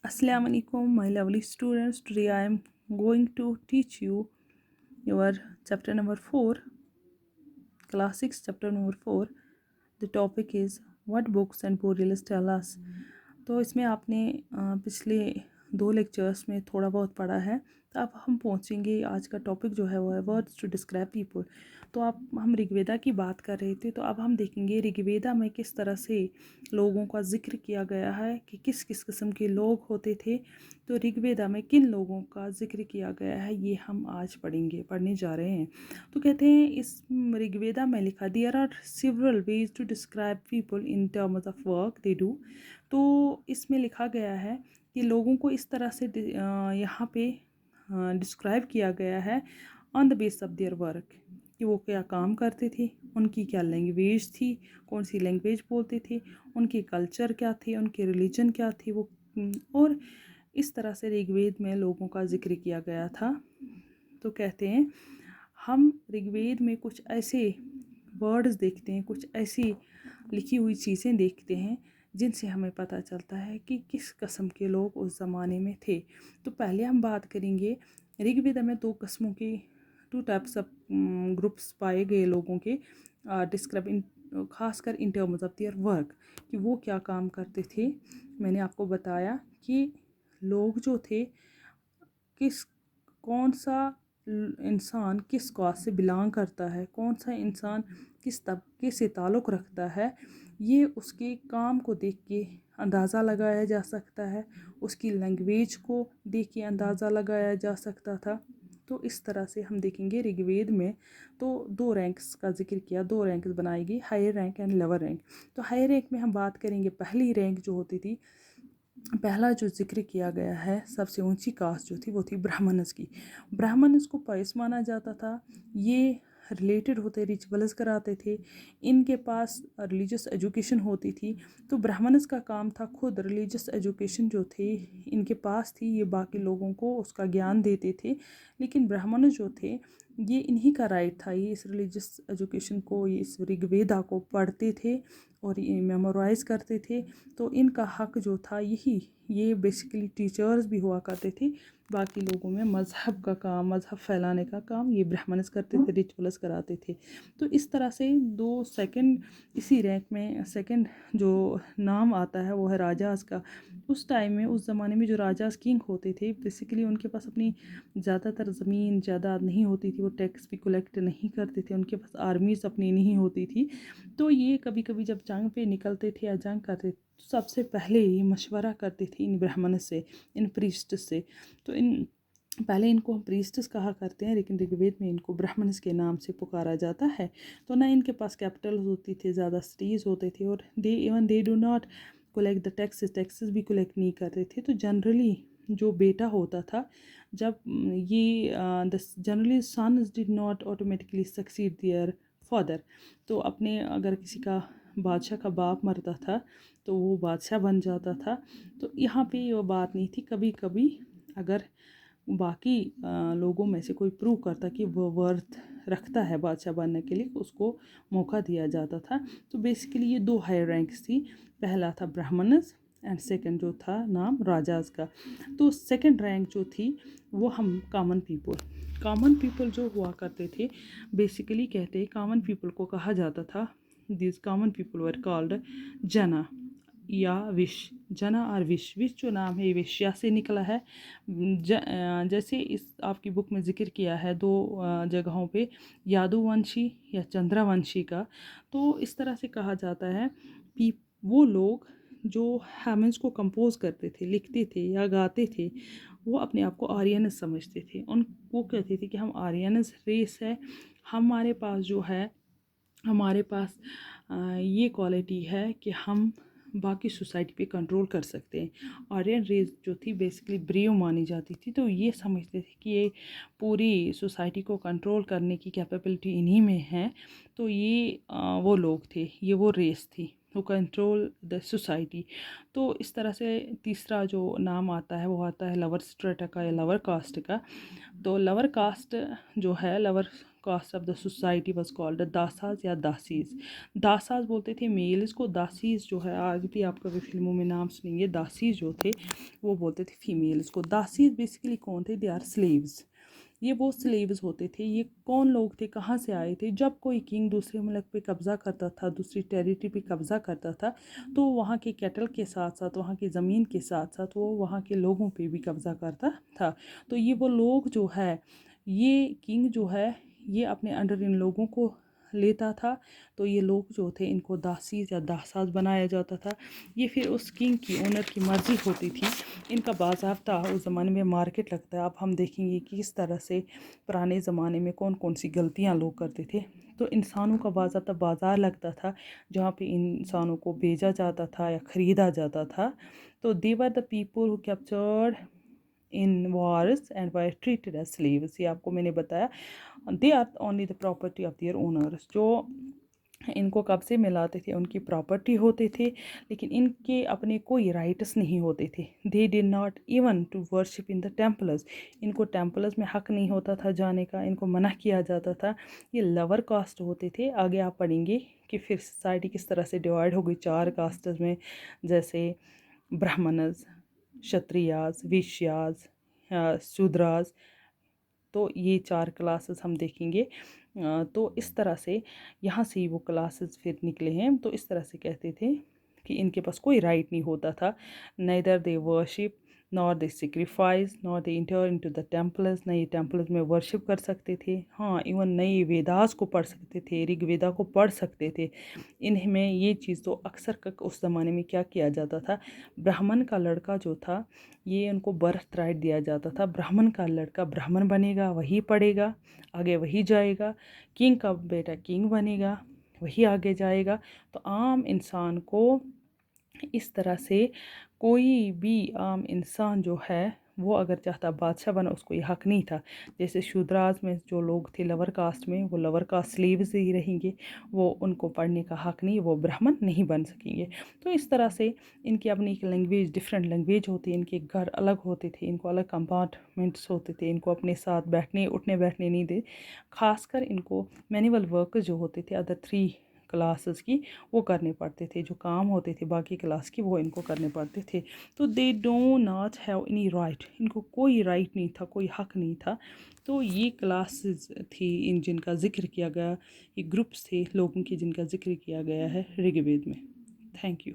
Assalamu alaikum, my lovely students. Today I am going to teach you your chapter number 4, class 6, chapter number 4. The topic is what books and burials tell us. तो इसमें आपने पिछले 2 lectures में थोड़ा बहुत पढ़ा है। तो अब हम पहुंचेंगे, आज का टॉपिक जो है वो है वर्ड्स टू डिस्क्राइब पीपल। तो आप हम ऋग्वेदा की बात कर रहे थे, तो अब हम देखेंगे ऋग्वेदा में किस तरह से लोगों का जिक्र किया गया है कि किस किस किस्म के लोग होते थे। तो ऋग्वेदा में किन लोगों का जिक्र किया गया है ये हम आज पढ़ने जा रहे हैं। तो कहते हैं इस ऋग्वेदा में लिखा, there are several ways to describe people in terms of work they do. तो इसमें लिखा गया है कि लोगों को इस तरह से यहाँ पे डिस्क्राइब किया गया है on the base of their work, कि वो क्या काम करते थे, उनकी क्या लैंग्वेज थी, कौन सी लैंग्वेज बोलते थे, उनके कल्चर क्या थे, उनके रिलीजन क्या थे वो। और इस तरह से ऋग्वेद में लोगों का जिक्र किया गया था। तो कहते हैं हम ऋग्वेद में कुछ ऐसे वर्ड्स देखते हैं, कुछ ऐसी लिखी हुई चीज़ें देखते हैं जिनसे हमें पता चलता है कि किस किस्म के लोग उस ज़माने में थे। तो पहले हम बात करेंगे ऋग्वेद में 2 किस्मों के 2 टाइप्स ऑफ ग्रुप्स पाए गए लोगों के डिस्क्राइब इन, खासकर इन टर्म्स ऑफ देयर वर्क, कि वो क्या काम करते थे। मैंने आपको बताया कि लोग जो थे, किस कौन सा इंसान किस कास्ट से बिलोंग करता है, कौन सा इंसान किस तबके से ताल्लुक़ रखता है, ये उसके काम को देख के अंदाज़ा लगाया जा सकता है, उसकी लैंग्वेज को देख के अंदाज़ा लगाया जा सकता था। तो इस तरह से हम देखेंगे ऋग्वेद में तो 2 रैंक्स का जिक्र किया, 2 रैंक्स बनाई गई, higher rank and lower rank. तो हायर रैंक में हम बात करेंगे, पहली रैंक जो होती थी, पहला जो जिक्र किया गया है, सबसे ऊंची कास्ट जो थी वो थी ब्राह्मणस की। ब्राह्मणस को पायस माना जाता था, ये रिलेटेड होते, रिचुअल्स कराते थे, इनके पास रिलीजियस एजुकेशन होती थी। तो ब्राह्मणस का काम था खुद रिलीजियस एजुकेशन जो थे इनके पास थी, ये बाकी लोगों को उसका ज्ञान देते थे। लेकिन ब्राह्मणस जो थे ये इन्हीं का राइट था, ये इस रिलीजियस एजुकेशन को, ये इस ऋग्वेदा को पढ़ते थे और ये मेमोराइज़ करते थे। तो इनका हक जो था यही, ये बेसिकली टीचर्स भी हुआ करते थे। बाकी लोगों में मज़हब का काम, मज़हब फैलाने का काम ये ब्राह्मणस करते थे, रिचुअल्स कराते थे। तो इस तरह से 2 सेकंड, इसी रैंक में सेकंड जो नाम आता है वो है राजास का। उस टाइम में, उस ज़माने में जो राजास किंग होते थे, बेसिकली उनके पास अपनी ज़्यादातर ज़मीन जायदाद नहीं होती थी, वो टैक्स भी कलेक्ट नहीं करते थे, उनके पास आर्मीज़ अपनी नहीं होती थी। तो ये कभी कभी जब जंग पे निकलते थे या जंग करते थे, तो सबसे पहले ये मशवरा करते थे इन ब्राह्मण से, इन प्रीस्ट से। तो इन पहले इनको हम प्रीस्टस कहा करते हैं, लेकिन ऋग्वेद में इनको ब्राह्मणस के नाम से पुकारा जाता है। तो ना इनके पास कैपिटल होती थी, ज़्यादा सिटीज़ होते थे, और they do not collect the taxes भी कलेक्ट नहीं करते थे। तो जनरली जो बेटा होता था, जब ये the generally sons did not automatically succeed their father. तो अपने, अगर किसी का बादशाह का बाप मरता था तो वो बादशाह बन जाता था। तो यहाँ पे वो बात नहीं थी, कभी कभी अगर बाकी लोगों में से कोई प्रूव करता कि वो वर्थ रखता है बादशाह बनने के लिए, उसको मौका दिया जाता था। तो बेसिकली ये 2 हायर रैंक्स थी, पहला था ब्राह्मणस एंड सेकंड जो था नाम राजाज का। तो सेकंड रैंक जो थी वो हम कॉमन पीपल जो हुआ करते थे, बेसिकली कहते हैं कॉमन पीपल को कहा जाता था, this common people were called जना या विश। जना और विश जो नाम है ये वेश्या से निकला है। जैसे इस आपकी बुक में जिक्र किया है 2 जगहों पे, यादुवंशी या चंद्रवंशी का। तो इस तरह से कहा जाता है कि वो लोग जो हेमन्स को कंपोज करते थे, लिखते थे या गाते थे, वो अपने आप को आर्यनस समझते थे। वो कहते थे कि हम आर्यनस रेस है, हमारे पास जो है, हमारे पास ये क्वालिटी है कि हम बाकी सोसाइटी पे कंट्रोल कर सकते हैं। आर्यन रेस जो थी बेसिकली ब्रेव मानी जाती थी, तो ये समझते थे कि ये पूरी सोसाइटी को कंट्रोल करने की कैपेबिलिटी इन्हीं में है। तो ये वो लोग थे, ये वो रेस थी वो कंट्रोल द सोसाइटी। तो इस तरह से तीसरा जो नाम आता है वो आता है लवर स्ट्रेटा का या लवर कास्ट का। तो लवर कास्ट जो है, lower caste of the society was called the dasas या दासीज। दासाज बोलते थे मेल्स को, दासीज जो है आज भी आप कभी फिल्मों में नाम सुनेंगे, दासीज जो थे वो बोलते थे फीमेल्स को। दासीज बेसिकली कौन थे? They are slaves. ये वो स्लेव्स होते थे। ये कौन लोग थे, कहाँ से आए थे? जब कोई किंग दूसरे मुल्क पे कब्ज़ा करता था, दूसरी टेरिटरी पे कब्ज़ा करता था, तो वहाँ के कैटल के साथ साथ, वहाँ की ज़मीन के साथ साथ वो वहाँ के लोगों पे भी कब्ज़ा करता था। तो ये वो लोग जो है, ये किंग जो है ये अपने अंडर इन लोगों को लेता था। तो ये लोग जो थे इनको दासीज या दासाज बनाया जाता था। ये फिर उस किंग की, ओनर की मर्ज़ी होती थी। इनका बाज़ाब्ता उस ज़माने में मार्केट लगता है। अब हम देखेंगे कि किस तरह से पुराने ज़माने में कौन कौन सी गलतियाँ लोग करते थे। तो इंसानों का बाज़ाब्ता बाज़ार लगता था जहाँ पे इंसानों को बेचा जाता था या ख़रीदा जाता था। तो they were the people who captured in wars and were treated as slaves। ये आपको मैंने बताया। They are only the property of their owners. जो इनको कब्ज़े में लाते थे उनकी प्रॉपर्टी होते थे, लेकिन इनके अपने कोई राइट्स नहीं होते थे। They did not even to worship in the temples. इनको टेम्पल्स में हक नहीं होता था जाने का, इनको मना किया जाता था। ये लोअर कास्ट होते थे। आगे आप पढ़ेंगे कि फिर सोसाइटी किस तरह से डिवाइड हो गई 4 कास्ट्स में, जैसे ब्राह्मणस, क्षत्रियास, वैश्यास, शूद्रास। तो ये 4 क्लासेस हम देखेंगे। तो इस तरह से यहाँ से वो क्लासेस फिर निकले हैं। तो इस तरह से कहते थे कि इनके पास कोई राइट नहीं होता था। Neither they worship nor they sacrifice nor they inter into the temples. न ये टेम्पल्स में वर्शिप कर सकते थे, हाँ इवन नए वेदास को पढ़ सकते थे, ऋग्वेदा को पढ़ सकते थे। इनमें ये चीज़ तो अक्सर उस ज़माने में क्या किया जाता था, ब्राह्मण का लड़का जो था ये उनको बर्थ राइट दिया जाता था। ब्राह्मण का लड़का ब्राह्मण बनेगा, वही पढ़ेगा, आगे वही जाएगा। किंग का बेटा किंग बनेगा, वही आगे जाएगा। तो आम इंसान को इस तरह से, कोई भी आम इंसान जो है वो अगर चाहता बादशाह बना, उसको ये हक नहीं था। जैसे शूद्राज में जो लोग थे लोअर कास्ट में, वो लोअर कास्ट स्लेव्स ही रहेंगे, वो उनको पढ़ने का हक नहीं, वो ब्राह्मण नहीं बन सकेंगे। तो इस तरह से इनकी अपनी एक लैंग्वेज, डिफरेंट लैंग्वेज होती है, इनके घर अलग होते थे, इनको अलग कंपार्टमेंट्स होते थे, इनको अपने साथ बैठने उठने बैठने नहीं दे। खासकर इनको मैनुअल वर्क जो होते थे अदर 3 क्लासेस की, वो करने पड़ते थे। जो काम होते थे बाकी क्लास की वो इनको करने पड़ते थे। तो they do not have any right, इनको कोई राइट नहीं था, कोई हक नहीं था। तो ये क्लासेस थी इन जिनका जिक्र किया गया, ये ग्रुप्स थे लोगों की जिनका जिक्र किया गया है ऋग्वेद में। Thank you.